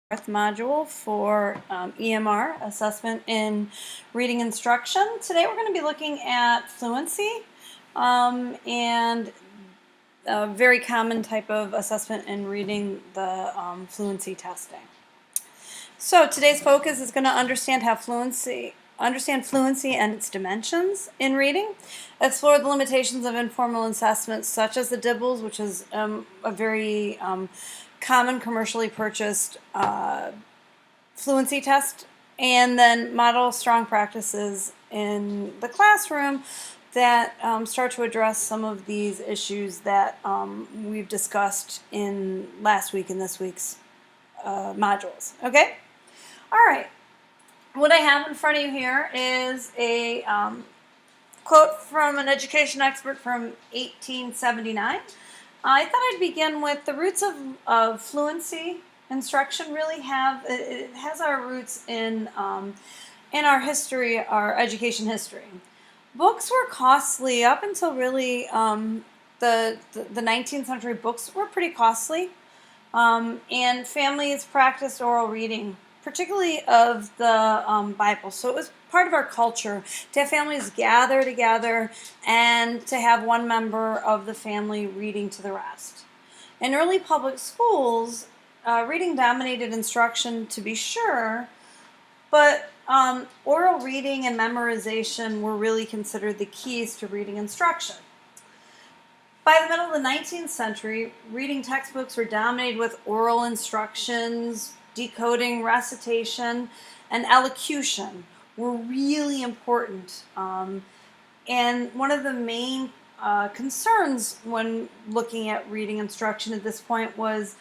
Module for EMR, Assessment in Reading Instruction. Today we're going to be looking at fluency and a very common type of assessment in reading, the fluency testing. So today's focus is going to understand fluency and its dimensions in reading, explore the limitations of informal assessments such as the DIBELS, which is a very common commercially purchased fluency test, and then model strong practices in the classroom that start to address some of these issues that we've discussed in last week and this week's modules. Okay? All right. What I have in front of you here is a quote from an education expert from 1879. I thought I'd begin with the roots of fluency instruction. Really it has our roots in our history, our education history. Books were costly up until really the 19th century. Books were pretty costly, and families practiced oral reading, particularly of the Bible. So it was part of our culture to have families gather together and to have one member of the family reading to the rest. In early public schools, reading dominated instruction, to be sure, but oral reading and memorization were really considered the keys to reading instruction. By the middle of the 19th century, reading textbooks were dominated with oral instructions. Decoding, recitation, and elocution were really important. And one of the main concerns when looking at reading instruction at this point was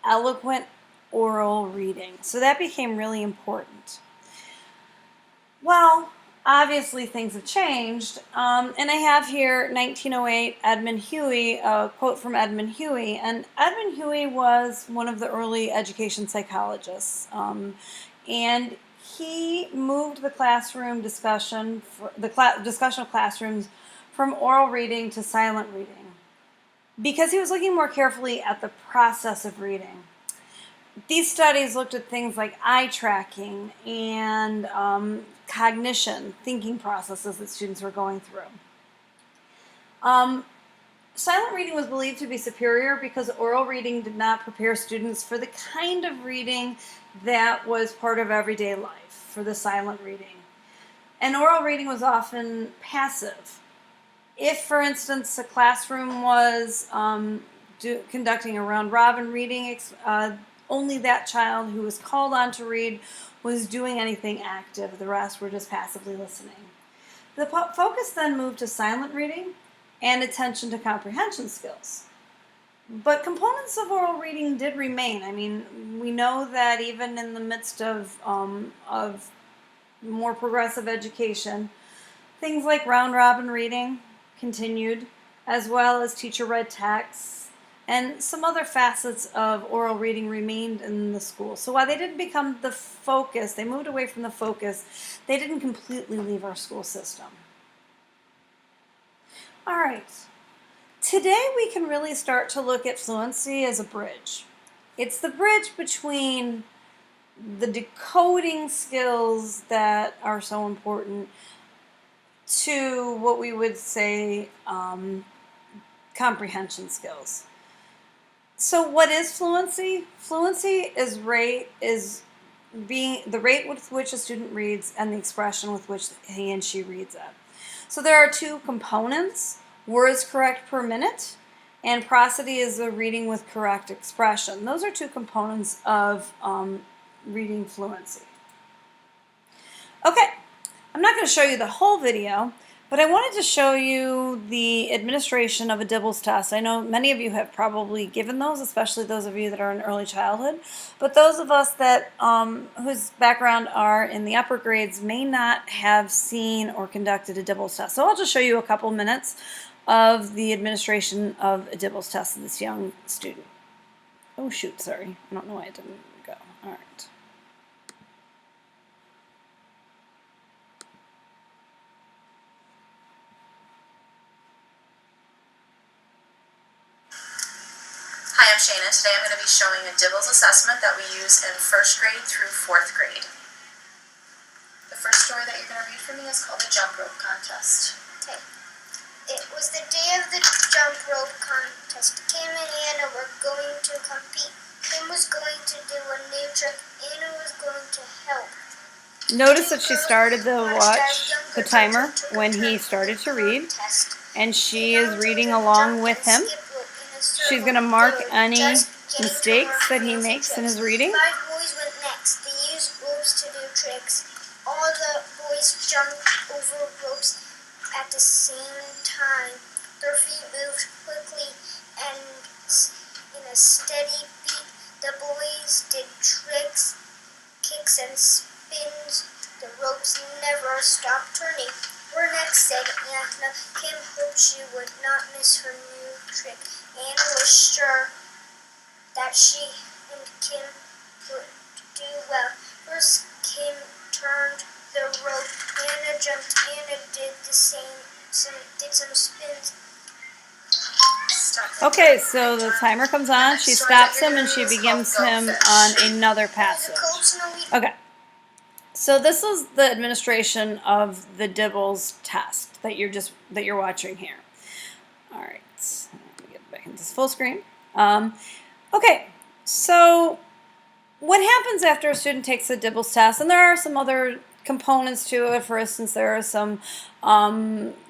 eloquent oral reading. So that became really important. Well, obviously things have changed. And I have here 1908 Edmund Huey, a quote from Edmund Huey. And Edmund Huey was one of the early education psychologists. And he moved the classroom discussion, discussion of classrooms from oral reading to silent reading, because he was looking more carefully at the process of reading. These studies looked at things like eye tracking and cognition, thinking processes that students were going through. Silent reading was believed to be superior because oral reading did not prepare students for the kind of reading that was part of everyday life, for the silent reading. And oral reading was often passive. If, for instance, a classroom was conducting a round-robin reading, only that child who was called on to read was doing anything active. The rest were just passively listening. The focus then moved to silent reading and attention to comprehension skills. But components of oral reading did remain. I mean, we know that even in the midst of more progressive education, things like round-robin reading continued, as well as teacher-read texts, and some other facets of oral reading remained in the school. So while they didn't become the focus, they moved away from the focus, they didn't completely leave our school system. All right. Today we can really start to look at fluency as a bridge. It's the bridge between the decoding skills that are so important to what we would say comprehension skills. So what is fluency? Fluency is the rate with which a student reads and the expression with which he and she reads it. So there are two components: words correct per minute, and prosody is the reading with correct expression. Those are two components of reading fluency. Okay, I'm not going to show you the whole video, but I wanted to show you the administration of a DIBELS test. I know many of you have probably given those, especially those of you that are in early childhood. But those of us that whose background are in the upper grades may not have seen or conducted a DIBELS test. So I'll just show you a couple minutes of the administration of a DIBELS test to this young student. Oh shoot, sorry. I don't know why it didn't go. All right. Hi, I'm Shana. Today I'm going to be showing a Dibbles assessment that we use in 1st grade through 4th grade. The first story that you're going to read for me is called the Jump Rope Contest. Okay. It was the day of the jump rope contest. Kim and Anna were going to compete. Kim was going to do a new trick. Anna was going to help. Notice that she started the watch, the timer, when he started to read, and she is reading along with him. She's going to mark any mistakes that he makes in his reading. 5 boys went next. They used ropes to do tricks. All the boys jumped over ropes at the same time. Their feet moved quickly and in a steady beat. The boys did tricks, kicks, and spins. The ropes never stopped turning. "We're next," said Anna. Kim hoped she would not miss her new trick. Anna was sure that she and Kim would do well. First, Kim turned the rope. Anna jumped. Anna did the same. Did some spins. Okay, so the timer comes on. She stops him and she begins him on another passage. Okay. So this is the administration of the Dibbles test that you're watching here. All right, let me get back into this full screen. Okay, so what happens after a student takes the Dibbles test? And there are some other components to it. For instance, there are some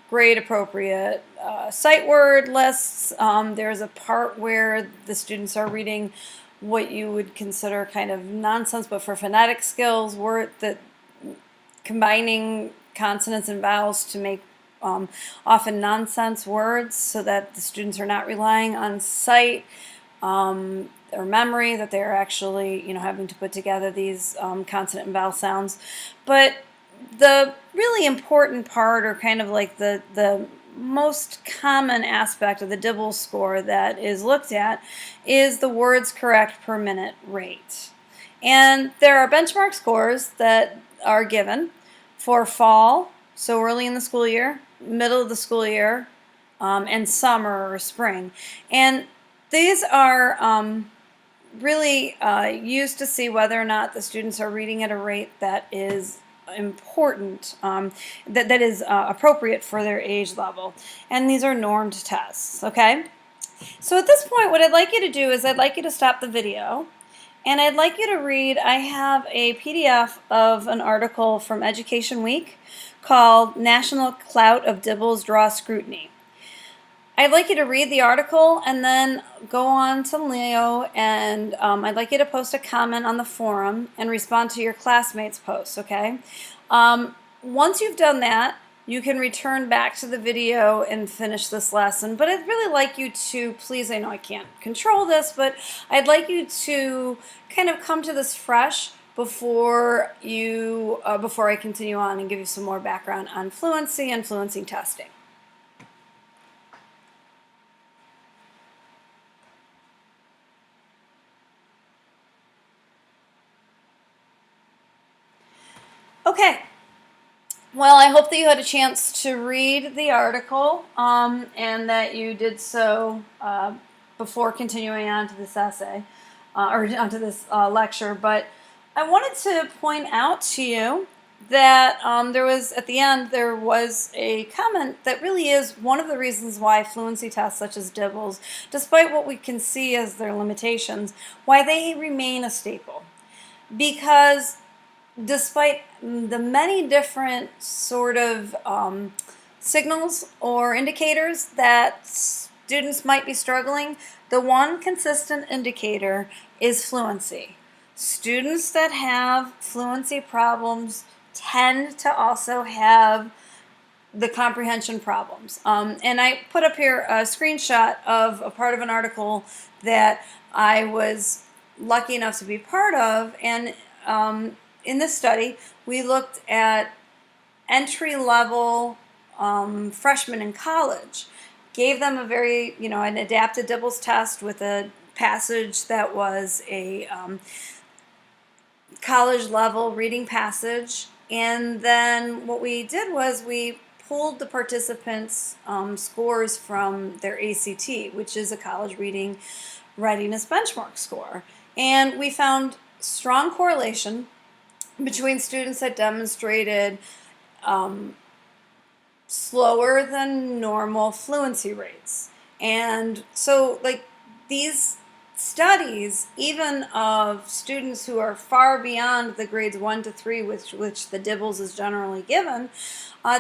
grade appropriate sight word lists. There's a part where the students are reading what you would consider kind of nonsense, but for phonetic skills, combining consonants and vowels to make often nonsense words, so that the students are not relying on sight or memory, that they're actually having to put together these consonant and vowel sounds. But the really important part, or kind of like the most common aspect of the Dibbles score that is looked at, is the words correct per minute rate. And there are benchmark scores that are given for fall, so early in the school year, middle of the school year, and summer or spring. And these are really used to see whether or not the students are reading at a rate that is important, that is appropriate for their age level. And these are normed tests, okay? So at this point, what I'd like you to do is I'd like you to stop the video, and I'd like you to read. I have a PDF of an article from Education Week called "National Clout of Dibbles Draw Scrutiny." I'd like you to read the article and then go on to Leo, and I'd like you to post a comment on the forum and respond to your classmates' posts, okay? Once you've done that, you can return back to the video and finish this lesson. But I'd really like you to, please, I know I can't control this, but I'd like you to kind of come to this fresh before I continue on and give you some more background on fluency and fluency testing. Okay, well, I hope that you had a chance to read the article and that you did so before continuing on to this essay, or onto this lecture. But I wanted to point out to you that at the end, there was a comment that really is one of the reasons why fluency tests such as Dibbles, despite what we can see as their limitations, why they remain a staple. Because despite the many different sort of signals or indicators that students might be struggling, the one consistent indicator is fluency. Students that have fluency problems tend to also have the comprehension problems. And I put up here a screenshot of a part of an article that I was lucky enough to be part of, and in this study, we looked at entry-level freshmen in college, gave them a very, an adapted Dibbles test with a passage that was a college-level reading passage, and then what we did was we pulled the participants' scores from their ACT, which is a college reading readiness benchmark score. And we found strong correlation between students that demonstrated slower than normal fluency rates. And so, like, these studies, even of students who are far beyond the grades 1 to 3, which the DIBELS is generally given,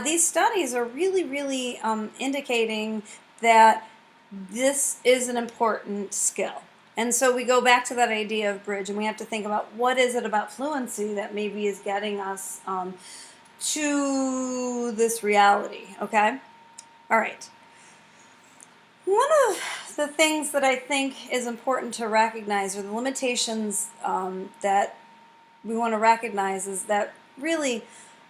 these studies are really indicating that this is an important skill. And so we go back to that idea of bridge, and we have to think about what is it about fluency that maybe is getting us to this reality, okay? All right. One of the things that I think is important to recognize, or the limitations that we want to recognize, is that really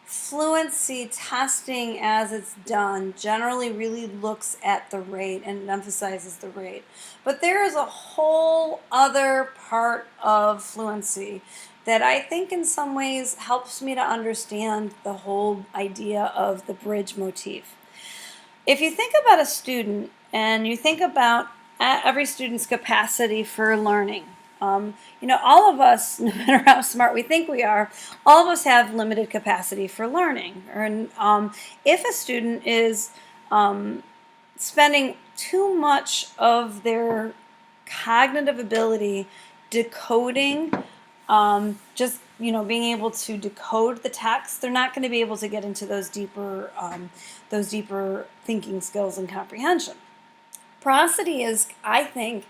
fluency testing as it's done generally really looks at the rate and emphasizes the rate. But there is a whole other part of fluency that I think in some ways helps me to understand the whole idea of the bridge motif. If you think about a student and you think about every student's capacity for learning, all of us, no matter how smart we think we are, all of us have limited capacity for learning. And if a student is spending too much of their cognitive ability decoding, just being able to decode the text, they're not going to be able to get into those deeper thinking skills and comprehension. Prosody is, I think,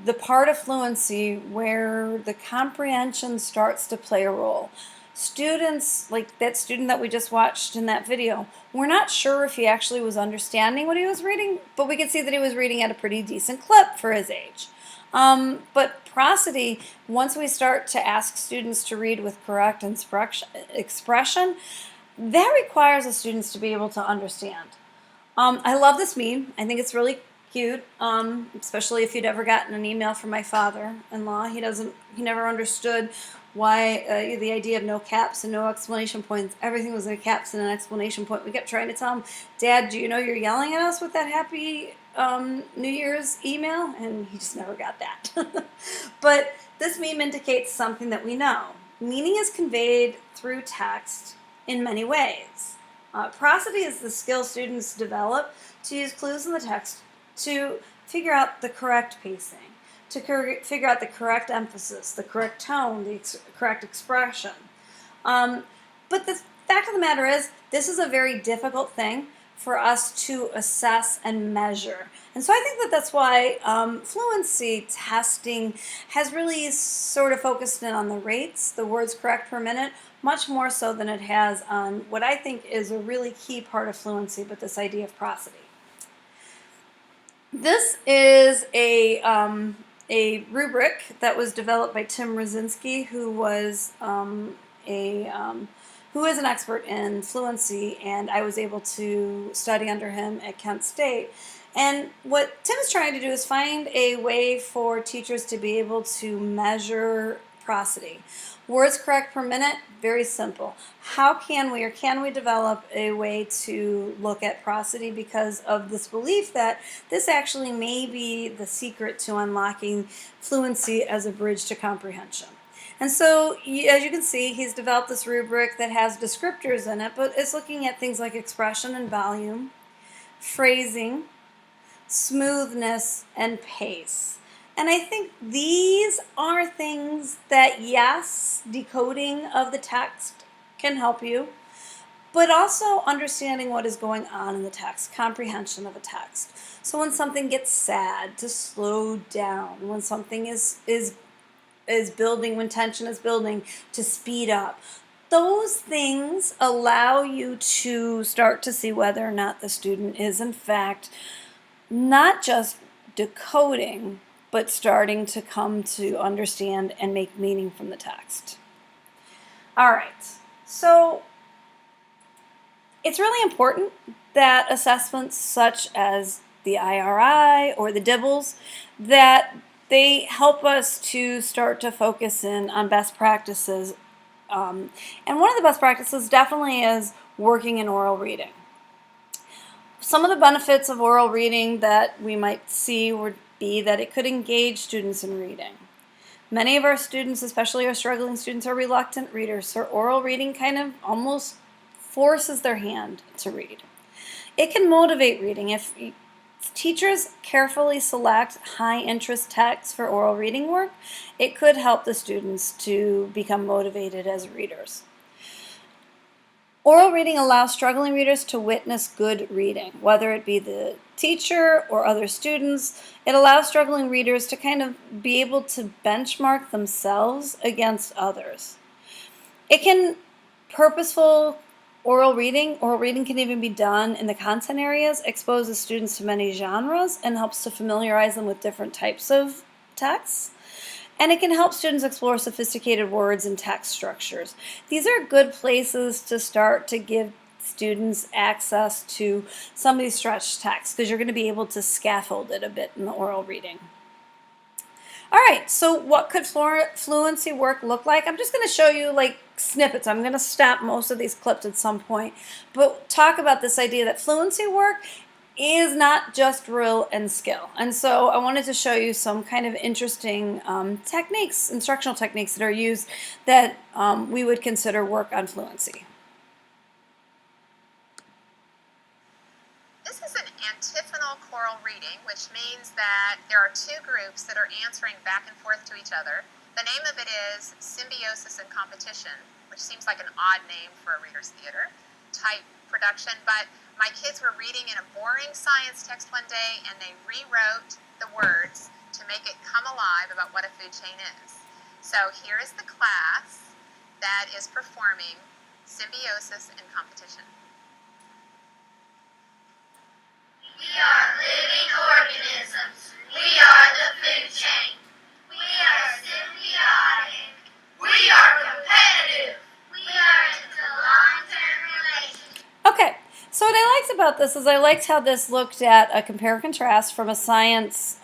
the part of fluency where the comprehension starts to play a role. Students, like that student that we just watched in that video, we're not sure if he actually was understanding what he was reading, but we could see that he was reading at a pretty decent clip for his age. But prosody, once we start to ask students to read with correct expression, that requires the students to be able to understand. I love this meme. I think it's really cute, especially if you'd ever gotten an email from my father-in-law. He never understood why the idea of no caps and no exclamation points. Everything was in caps and an exclamation point. We kept trying to tell him, Dad, do you know you're yelling at us with that happy New Year's email? And he just never got that. But this meme indicates something that we know. Meaning is conveyed through text in many ways. Prosody is the skill students develop to use clues in the text to figure out the correct pacing, to figure out the correct emphasis, the correct tone, the correct expression. But the fact of the matter is, this is a very difficult thing for us to assess and measure. And so I think that that's why fluency testing has really sort of focused in on the rates, the words correct per minute, much more so than it has on what I think is a really key part of fluency, but this idea of prosody. This is a rubric that was developed by Tim Rosinski, who is an expert in fluency, and I was able to study under him at Kent State. And what Tim is trying to do is find a way for teachers to be able to measure prosody. Words correct per minute, very simple. How can we develop a way to look at prosody because of this belief that this actually may be the secret to unlocking fluency as a bridge to comprehension? And so, as you can see, he's developed this rubric that has descriptors in it, but it's looking at things like expression and volume, phrasing, smoothness, and pace. And I think these are things that, yes, decoding of the text can help you, but also understanding what is going on in the text, comprehension of a text. So when something gets sad, to slow down. When something is building, when tension is building, to speed up. Those things allow you to start to see whether or not the student is, in fact, not just decoding, but starting to come to understand and make meaning from the text. All right, so it's really important that assessments such as the IRI or the DIBELS, that they help us to start to focus in on best practices. And one of the best practices definitely is working in oral reading. Some of the benefits of oral reading that we might see be that it could engage students in reading. Many of our students, especially our struggling students, are reluctant readers, so oral reading kind of almost forces their hand to read. It can motivate reading. If teachers carefully select high-interest texts for oral reading work, it could help the students to become motivated as readers. Oral reading allows struggling readers to witness good reading, whether it be the teacher or other students. It allows struggling readers to kind of be able to benchmark themselves against others. It can purposeful oral reading can even be done in the content areas, exposes students to many genres, and helps to familiarize them with different types of texts. And it can help students explore sophisticated words and text structures. These are good places to start to give students access to some of these stretched texts because you're going to be able to scaffold it a bit in the oral reading. All right, so what could fluency work look like? I'm just going to show you like snippets. I'm going to stop most of these clips at some point, but talk about this idea that fluency work is not just drill and skill. And so I wanted to show you some kind of interesting techniques, instructional techniques that are used that we would consider work on fluency. This is an antiphonal choral reading, which means that there are two groups that are answering back and forth to each other. The name of it is Symbiosis and Competition, which seems like an odd name for a reader's theater type production, but my kids were reading in a boring science text one day and they rewrote the words to make it come alive about what a food chain is. So here is the class that is performing Symbiosis and Competition. We are living organisms. We are the food chain. We are symbiotic. We are competitive. We are into long-term relations. Okay, so what I liked about this is I liked how this looked at a compare and contrast from a science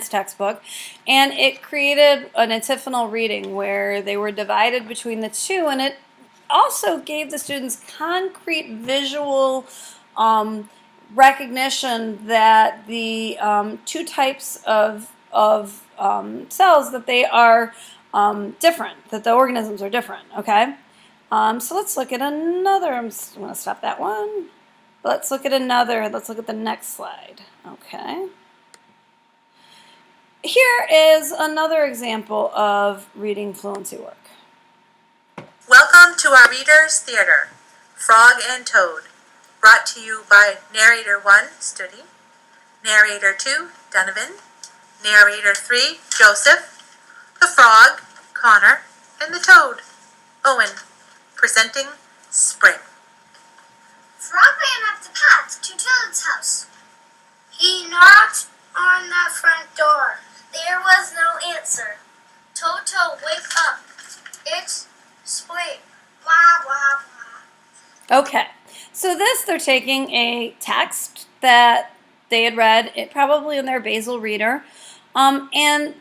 textbook, and it created an antiphonal reading where they were divided between the two, and it also gave the students concrete visual recognition that the two types of cells, that they are different, that the organisms are different, okay? So let's look at another. I'm going to stop that one. Let's look at another. Let's look at the next slide. Okay. Here is another example of reading fluency work. Welcome to our Reader's Theater, Frog and Toad, brought to you by Narrator 1, Studi, Narrator 2, Donovan, Narrator 3, Joseph, the Frog, Connor, and the Toad, Owen, presenting Spring. Frog ran up the path to Toad's house. He knocked on the front door. There was no answer. Toto, wake up. It's spring. Blah, blah, blah. Okay. So they're taking a text that they had read, probably in their basal reader, and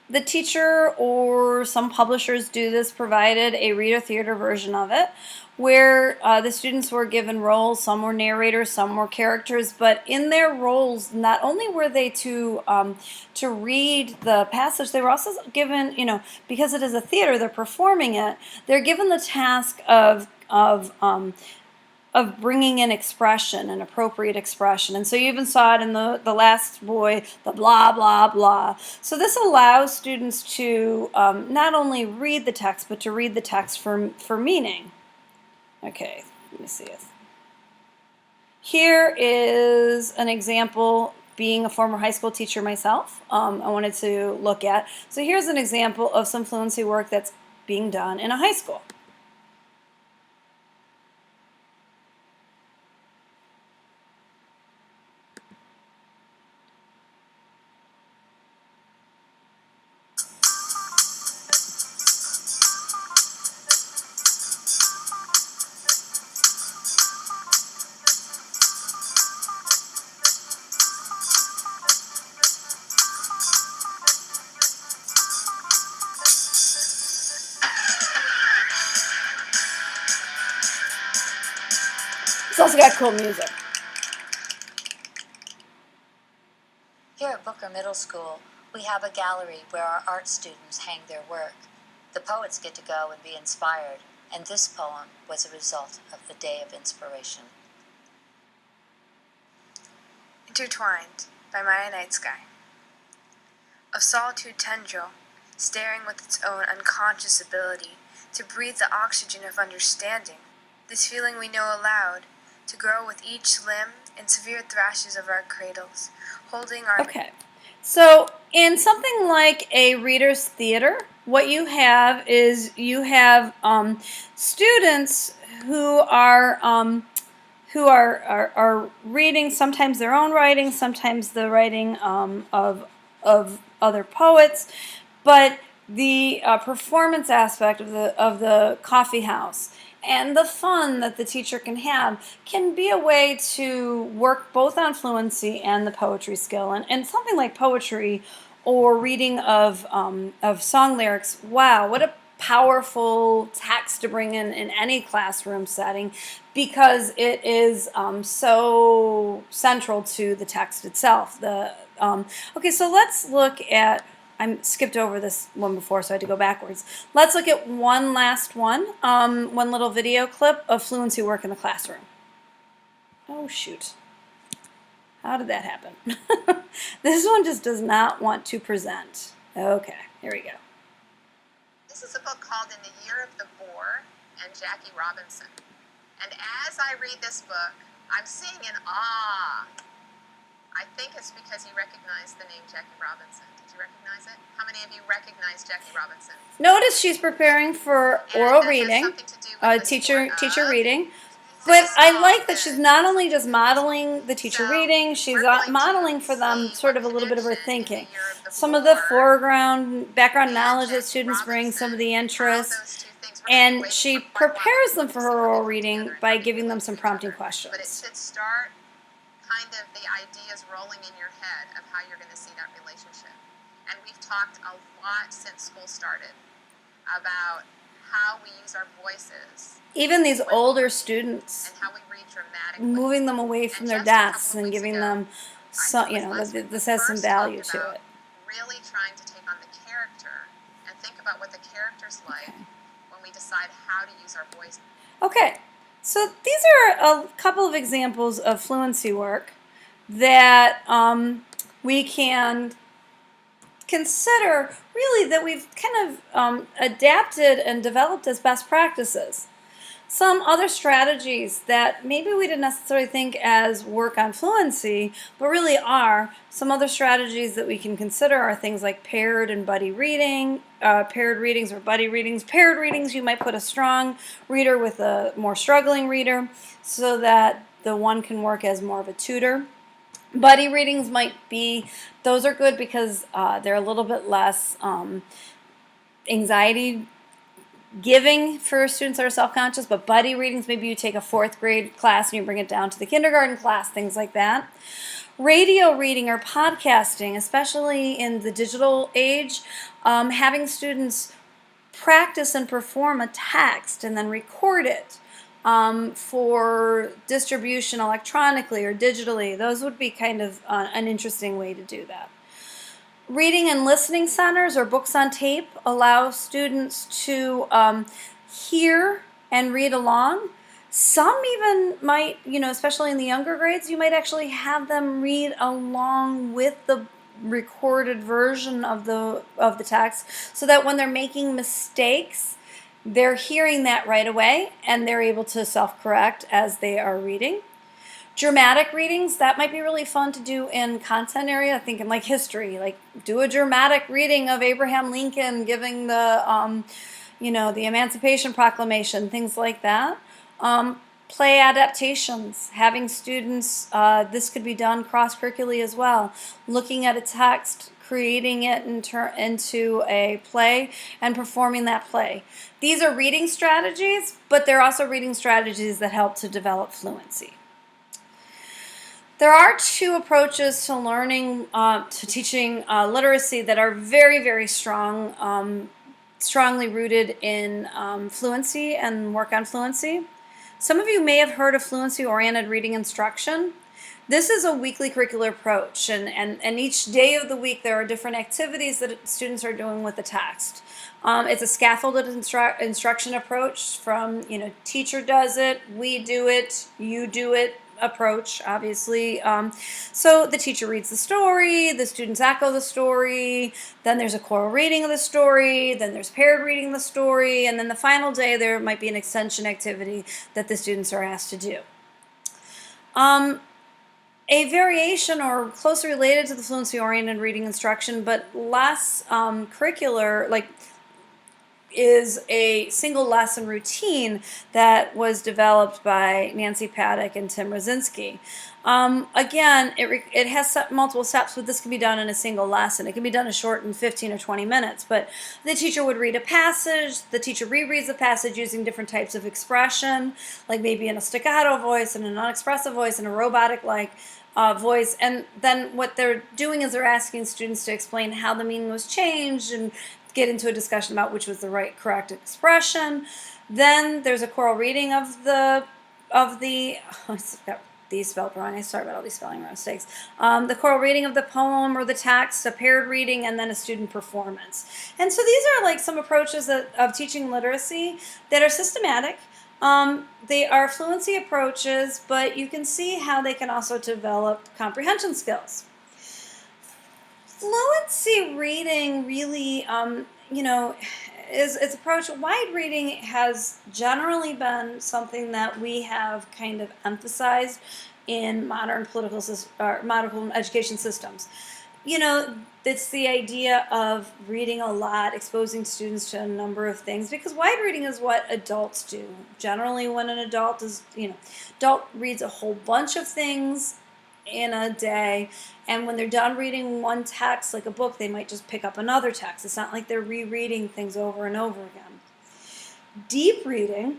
the teacher or some publishers do this, provided a reader theater version of it, where the students were given roles. Some were narrators, some were characters, but in their roles, not only were they to read the passage, they were also given, because it is a theater, they're performing it, they're given the task of bringing in expression, an appropriate expression. And so you even saw it in the last boy, the blah, blah, blah. So this allows students to not only read the text, but to read the text for meaning. Okay, let me see it. Here is an example, being a former high school teacher myself, I wanted to look at. So here's an example of some fluency work that's being done in a high school. It's also got cool music. Here, Booker Middle School, we have a gallery where our art students hang their work. The poets get to go and be inspired, and this poem was a result of the day of inspiration. Intertwined by Maya Night Sky. Of solitude tendril, staring with its own unconscious ability to breathe the oxygen of understanding, this feeling we know aloud, to grow with each limb in severe thrashes of our cradles, holding our... Okay, so in something like a reader's theater, what you have is you have students who are reading sometimes their own writing, sometimes the writing of other poets, but the performance aspect of the coffee house and the fun that the teacher can have can be a way to work both on fluency and the poetry skill. And something like poetry or reading of song lyrics, wow, what a powerful text to bring in any classroom setting, because it is so central to the text itself. Okay, so let's look at, I skipped over this one before, so I had to go backwards. Let's look at one last one, one little video clip of fluency work in the classroom. Oh, shoot. How did that happen? This one just does not want to present. Okay, here we go. This is a book called In the Year of the Boar and Jackie Robinson. And as I read this book, I'm seeing in awe. I think it's because you recognize the name Jackie Robinson. Did you recognize it? How many of you recognize Jackie Robinson? Notice she's preparing for oral reading, teacher reading. But I like that she's not only just modeling the teacher reading, she's modeling for them sort of a little bit of her thinking. Some of the background knowledge that students bring, some of the interests, and she prepares them for her oral reading by giving them some prompting questions. But it should start kind of the ideas rolling in your head of how you're going to see that relationship. And we've talked a lot since school started about how we use our voices. Even these older students, and how we read dramatically. Moving them away from their desks and giving them some, this has some value to it. Really trying to take on the character and think about what the character's like when we decide how to use our voice. Okay, so these are a couple of examples of fluency work that we can consider, really, that we've kind of adapted and developed as best practices. Some other strategies that maybe we didn't necessarily think as work on fluency, but really are, some other strategies that we can consider are things like paired and buddy reading, paired readings or buddy readings. Paired readings, you might put a strong reader with a more struggling reader so that the one can work as more of a tutor. Buddy readings might be, those are good because they're a little bit less anxiety giving for students that are self-conscious, but buddy readings, maybe you take a 4th grade class and you bring it down to the kindergarten class, things like that. Radio reading or podcasting, especially in the digital age, having students practice and perform a text and then record it for distribution electronically or digitally, those would be kind of an interesting way to do that. Reading and listening centers or books on tape allow students to hear and read along. Some even might, especially in the younger grades, you might actually have them read along with the recorded version of the text, so that when they're making mistakes, they're hearing that right away and they're able to self-correct as they are reading. Dramatic readings, that might be really fun to do in content area. I think in like history, like do a dramatic reading of Abraham Lincoln giving the, the Emancipation Proclamation, things like that. Play adaptations, having students, this could be done cross-curricularly as well, looking at a text, creating it into a play and performing that play. These are reading strategies, but they're also reading strategies that help to develop fluency. There are 2 approaches to learning, to teaching literacy that are very, very strong, strongly rooted in fluency and work on fluency. Some of you may have heard of fluency-oriented reading instruction. This is a weekly curricular approach, and each day of the week there are different activities that students are doing with the text. It's a scaffolded instruction approach from, teacher does it, we do it, you do it approach, obviously. So the teacher reads the story, the students echo the story, then there's a choral reading of the story, then there's paired reading of the story, and then the final day there might be an extension activity that the students are asked to do. A variation or closely related to the fluency-oriented reading instruction, but less curricular, is a single lesson routine that was developed by Nancy Paddock and Tim Rosinski. Again, it has multiple steps, but this can be done in a single lesson. It can be done in short in 15 or 20 minutes, but the teacher would read a passage, the teacher rereads the passage using different types of expression, like maybe in a staccato voice and an unexpressive voice and a robotic-like voice, and then what they're doing is they're asking students to explain how the meaning was changed and get into a discussion about which was the correct expression. Then there's a choral reading of the oh, I got these spelled wrong. I sorry about all these spelling mistakes. The choral reading of the poem or the text, a paired reading, and then a student performance. And so these are some approaches of teaching literacy that are systematic. They are fluency approaches, but you can see how they can also develop comprehension skills. Fluency reading really, is approach. Wide reading has generally been something that we have kind of emphasized in modern modern education systems. It's the idea of reading a lot, exposing students to a number of things, because wide reading is what adults do. Generally, when an adult adult reads a whole bunch of things in a day, and when they're done reading one text, like a book, they might just pick up another text. It's not like they're rereading things over and over again. Deep reading,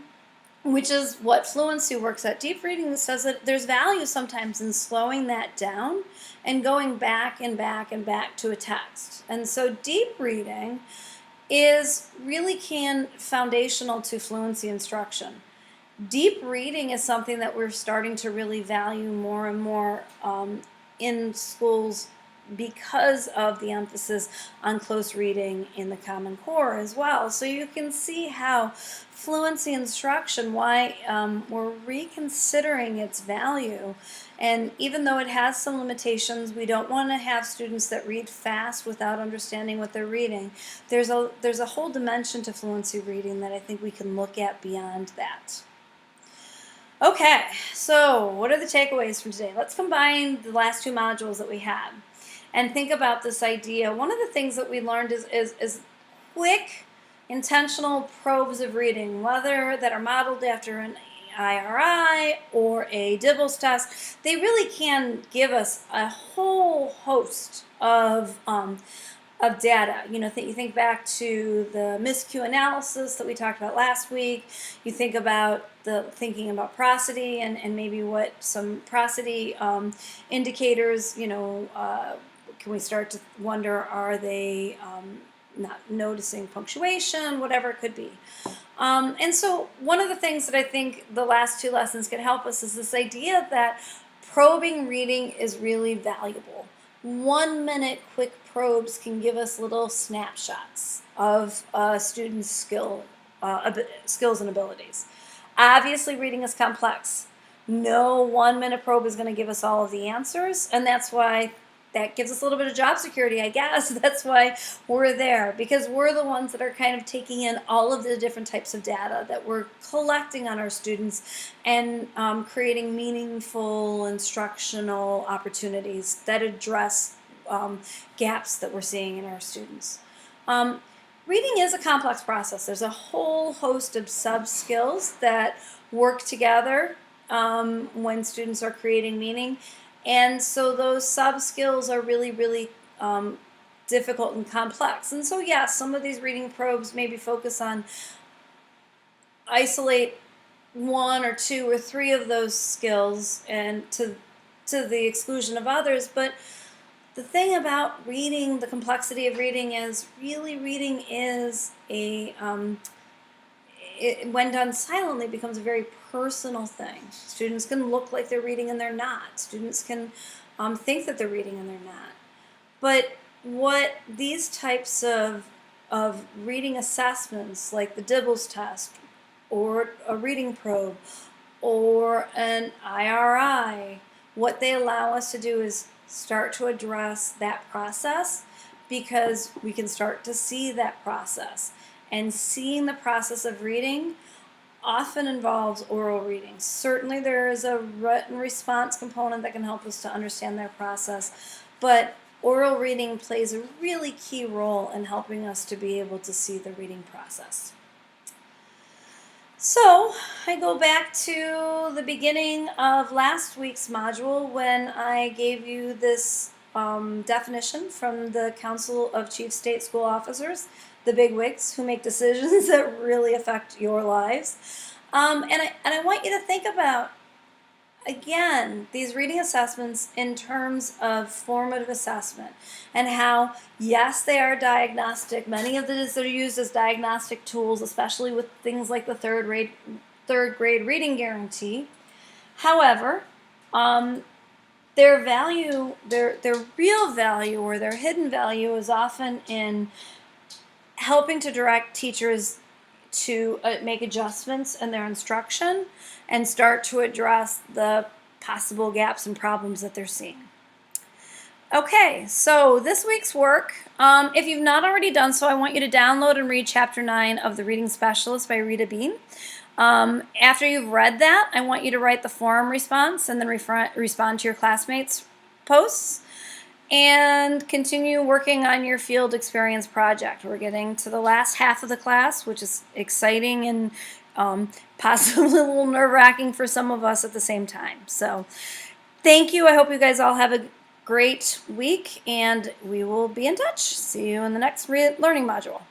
which is what fluency works at. Deep reading says that there's value sometimes in slowing that down and going back and back and back to a text. And so deep reading is really foundational to fluency instruction. Deep reading is something that we're starting to really value more and more in schools because of the emphasis on close reading in the Common Core as well. So you can see how fluency instruction, why we're reconsidering its value. And even though it has some limitations, we don't want to have students that read fast without understanding what they're reading. There's a whole dimension to fluency reading that I think we can look at beyond that. Okay, so what are the takeaways from today? Let's combine the last two modules that we had and think about this idea. One of the things that we learned is quick, intentional probes of reading, whether that are modeled after an IRI or a Dibbles test. They really can give us a whole host of data. You think back to the miscue analysis that we talked about last week. You think about thinking about prosody and maybe what some prosody indicators, can we start to wonder, are they not noticing punctuation, whatever it could be. And so one of the things that I think the last two lessons can help us is this idea that probing reading is really valuable. 1 minute quick probes can give us little snapshots of students' skills and abilities. Obviously, reading is complex. No 1 minute probe is going to give us all of the answers, and that's why that gives us a little bit of job security, I guess. That's why we're there, because we're the ones that are kind of taking in all of the different types of data that we're collecting on our students and creating meaningful instructional opportunities that address gaps that we're seeing in our students. Reading is a complex process. There's a whole host of sub-skills that work together when students are creating meaning. And so those sub-skills are really, really difficult and complex. And so, yeah, some of these reading probes maybe focus on isolate 1 or 2 or 3 of those skills and to the exclusion of others. But the thing about reading, the complexity of reading is really reading is when done silently, becomes a very personal thing. Students can look like they're reading and they're not. Students can think that they're reading and they're not. But what these types of reading assessments, like the Dibbles test, or a reading probe, or an IRI, what they allow us to do is start to address that process, because we can start to see that process. And seeing the process of reading often involves oral reading. Certainly there is a written response component that can help us to understand their process, but oral reading plays a really key role in helping us to be able to see the reading process. So I go back to the beginning of last week's module when I gave you this definition from the Council of Chief State School Officers, the bigwigs who make decisions that really affect your lives. And I want you to think about, again, these reading assessments in terms of formative assessment, and how, yes, they are diagnostic. Many of these are used as diagnostic tools, especially with things like the third grade reading guarantee. However, their value, their real value, or their hidden value, is often in helping to direct teachers to make adjustments in their instruction and start to address the possible gaps and problems that they're seeing. Okay, so this week's work, if you've not already done so, I want you to download and read Chapter 9 of The Reading Specialist by Rita Bean. After you've read that, I want you to write the forum response and then respond to your classmates' posts, and continue working on your field experience project. We're getting to the last half of the class, which is exciting and possibly a little nerve-wracking for some of us at the same time. So thank you. I hope you guys all have a great week, and we will be in touch. See you in the next learning module.